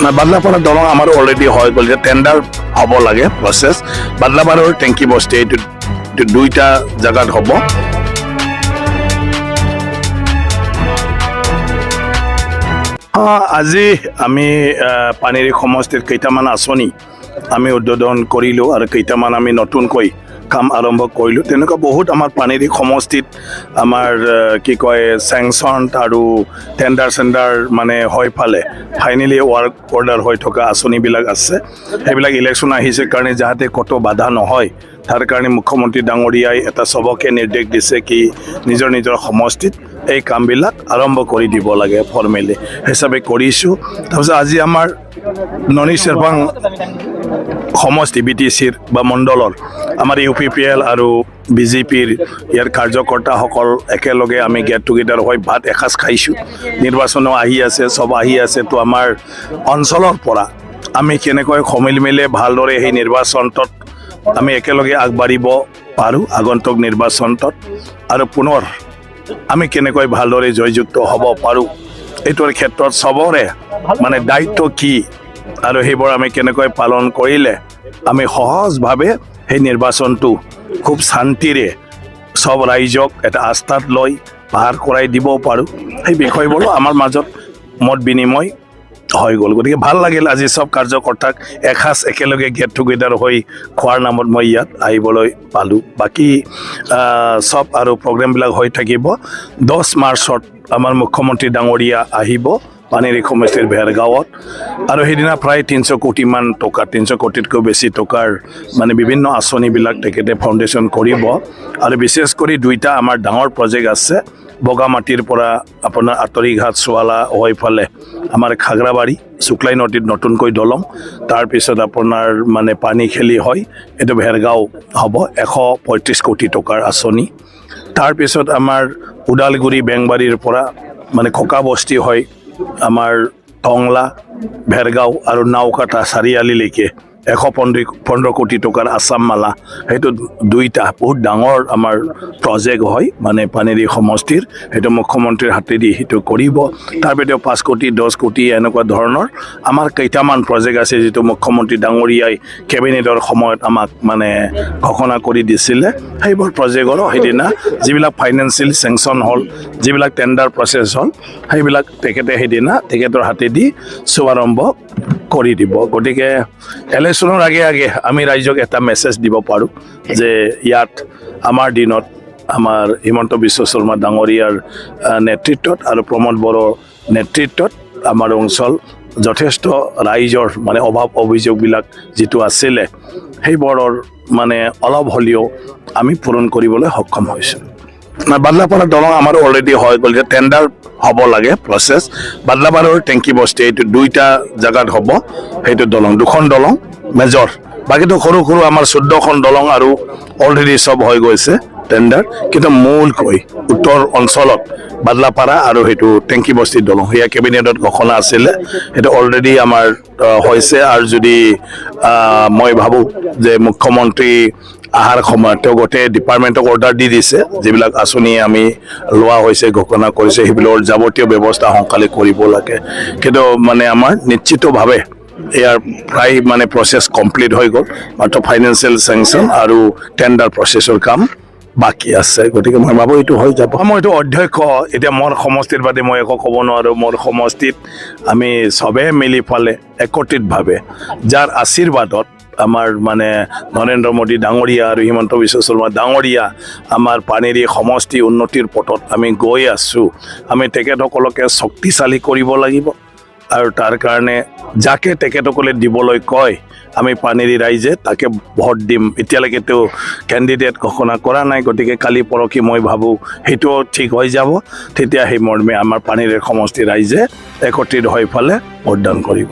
বাদলাপাৰা দলং আমাৰ অলৰেডি হৈ গ'ল যে টেণ্ডাৰ হ'ব লাগে প্ৰচেছ বাদলাপাৰাৰ টেংকি বস্তি এইটো দুইটা জেগাত হ'ব আজি আমি পানীৰী সমষ্টিৰ কেইটামান আঁচনি আমি উদ্বোধন কৰিলোঁ আৰু কেইটামান আমি নতুনকৈ কাম আৰম্ভ কৰিলোঁ তেনেকুৱা বহুত আমাৰ পানীৰী সমষ্টিত আমাৰ কি কয় চেংচন আৰু টেণ্ডাৰ মানে হৈ পালে ফাইনেলি ৱৰ্ক অৰ্ডাৰ হৈ থকা আঁচনিবিলাক আছে সেইবিলাক ইলেকশ্যন আহিছে কাৰণে যাতে ক'তো বাধা নহয় তাৰ কাৰণে মুখ্যমন্ত্ৰী ডাঙৰীয়াই এটা চবকে নিৰ্দেশ দিছে কি নিজৰ সমষ্টিত এই কামবিলাক আৰম্ভ কৰি দিব লাগে ফৰ্মেলি হিচাপে কৰিছোঁ তাৰপিছত আজি আমাৰ ননী চেৰপাং সমষ্টি BTCৰ বা মণ্ডলৰ আমাৰ UPPL আৰু BJPৰ ইয়াৰ কাৰ্যকৰ্তাসকল একেলগে আমি গেট টুগেডাৰ হৈ ভাত এসাঁজ খাইছোঁ নিৰ্বাচনো আহি আছে চব আহি আছে তো আমাৰ অঞ্চলৰ পৰা আমি কেনেকৈ সমিল মিলে ভালদৰে সেই নিৰ্বাচনটোত আমি একেলগে আগবাঢ়িব পাৰোঁ আগন্তুক নিৰ্বাচনটোত আৰু পুনৰ আমি কেনেকৈ ভালদৰে জয়যুক্ত হ'ব পাৰোঁ এইটোৰ ক্ষেত্ৰত চবৰে মানে দায়িত্ব কি আৰু সেইবোৰ আমি কেনেকৈ পালন কৰিলে আমি সহজভাৱে সেই নিৰ্বাচনটো খুব শান্তিৰে সব ৰাইজক এটা আস্থাত লৈ পাৰ কৰাই দিব পাৰোঁ সেই বিষয়বোৰ আমাৰ মাজত মত বিনিময় হৈ গ'ল গতিকে ভাল লাগিল আজি সব কাৰ্যকৰ্তাক এসাঁজ একেলগে গেট টুগেডাৰ হৈ খোৱাৰ নামত মই ইয়াত আহিবলৈ পালোঁ বাকী সব আৰু প্ৰগ্ৰেমবিলাক হৈ থাকিব 10 মাৰ্চত আমাৰ মুখ্যমন্ত্ৰী ডাঙৰীয়া আহিব পানীৰী সমষ্টিৰ ভেৰগাঁৱত আৰু সেইদিনা প্ৰায় 300 কোটিমান টকা 300 কোটিতকৈ বেছি টকাৰ মানে বিভিন্ন আঁচনিবিলাক তেখেতে ফাউণ্ডেশ্যন কৰিব আৰু বিশেষ কৰি দুইটা আমাৰ ডাঙৰ প্ৰজেক্ট আছে বগামাটিৰ পৰা আপোনাৰ আঁতৰিঘাট চোৱালা হৈ ফালে আমাৰ খাগৰাবাৰী শুক্লাই নদীত নতুনকৈ দলং তাৰপিছত আপোনাৰ মানে পানী খেলি হয় এইটো ভেৰগাঁও হ'ব 135 কোটি টকাৰ আঁচনি তাৰপিছত আমাৰ ওদালগুৰি বেংবাৰীৰ পৰা মানে খোকা বস্তি হয় আমাৰ টংলা ভেৰগাঁও আৰু নাওকাটা চাৰিআলিলৈকে 115 কোটি টকাৰ আসাম মালা সেইটো দুইটা বহুত ডাঙৰ আমাৰ প্ৰজেক্ট হয় মানে পানীৰী সমষ্টিৰ সেইটো মুখ্যমন্ত্ৰীৰ হাতেদি সেইটো কৰিব তাৰপিছত 5 কোটি 10 কোটি এনেকুৱা ধৰণৰ আমাৰ কেইটামান প্ৰজেক্ট আছে যিটো মুখ্যমন্ত্ৰী ডাঙৰীয়াই কেবিনেটৰ সময়ত আমাক মানে ঘোষণা কৰি দিছিলে সেইবোৰ প্ৰজেক্টৰ সেইদিনা যিবিলাক ফাইনেন্সিয়েল চেংচন হ'ল যিবিলাক টেণ্ডাৰ প্ৰচেছ হ'ল সেইবিলাক তেখেতে সেইদিনা তেখেতৰ হাতেদি শুভাৰম্ভ কৰি দিব গতিকে ইলেকশ্যনৰ আগে আমি ৰাইজক এটা মেছেজ দিব পাৰোঁ যে ইয়াত আমাৰ দিনত আমাৰ হিমন্ত বিশ্ব শৰ্মা ডাঙৰীয়াৰ নেতৃত্বত আৰু প্ৰমোদ বড়োৰ নেতৃত্বত আমাৰ অঞ্চল যথেষ্ট ৰাইজৰ মানে অভাৱ অভিযোগবিলাক যিটো আছিলে সেইবোৰৰ মানে অলপ হ'লেও আমি পূৰণ কৰিবলৈ সক্ষম হৈছোঁ বাদলাপাৰা দলং আমাৰ অলৰেডি হৈ গ'ল যে টেণ্ডাৰ হ'ব লাগে প্ৰচেছ বাদলাপাৰাৰ টেংকি বস্তি এইটো দুইটা জেগাত হ'ব সেইটো দলং দুখন দলং মেজৰ বাকীটো সৰু আমাৰ 14খন দলং আৰু অলৰেডি সব হৈ গৈছে টেণ্ডাৰ কিন্তু মূলকৈ উত্তৰ অঞ্চলত বাদলাপাৰা আৰু সেইটো টেংকি বস্তিৰ দলং সেয়া কেবিনেটত ঘোষণা আছিলে সেইটো অলৰেডি আমাৰ হৈছে আৰু যদি মই ভাবোঁ যে মুখ্যমন্ত্ৰী আহাৰ সময়ত তেওঁ গোটেই ডিপাৰ্টমেণ্টক অৰ্ডাৰ দি দিছে যিবিলাক আঁচনি আমি লোৱা হৈছে ঘোষণা কৰিছে সেইবিলাকৰ যাৱতীয় ব্যৱস্থা সোনকালে কৰিব লাগে কিন্তু মানে আমাৰ নিশ্চিতভাৱে ইয়াৰ প্ৰায় মানে প্ৰচেছ কমপ্লিট হৈ গ'ল মাত্ৰ ফাইনেন্সিয়েল চেংচন আৰু টেণ্ডাৰ প্ৰচেছৰ কাম বাকী আছে গতিকে মই ভাবোঁ এইটো হৈ যাব মই এইটো অধ্যক্ষ এতিয়া মোৰ সমষ্টিৰ বাদে মই একো ক'ব নোৱাৰোঁ মোৰ সমষ্টিত আমি চবে মিলি ফালে একত্ৰিতভাৱে যাৰ আশীৰ্বাদত আমাৰ মানে নৰেন্দ্ৰ মোদী ডাঙৰীয়া আৰু হিমন্ত বিশ্ব শৰ্মা ডাঙৰীয়া আমাৰ পানীৰী সমষ্টি উন্নতিৰ পথত আমি গৈ আছোঁ আমি তেখেতসকলকে শক্তিশালী কৰিব লাগিব আৰু তাৰ কাৰণে যাকে তেখেতসকলে দিবলৈ কয় আমি পানীৰী ৰাইজে তাকে ভোট দিম এতিয়ালৈকেতো কেণ্ডিডেট ঘোষণা কৰা নাই গতিকে কালি পৰহি মই ভাবোঁ সেইটোও ঠিক হৈ যাব তেতিয়া সেই মৰ্মে আমাৰ পানীৰী সমষ্টি ৰাইজে একত্ৰিত হৈ ফালে ভোটদান কৰিব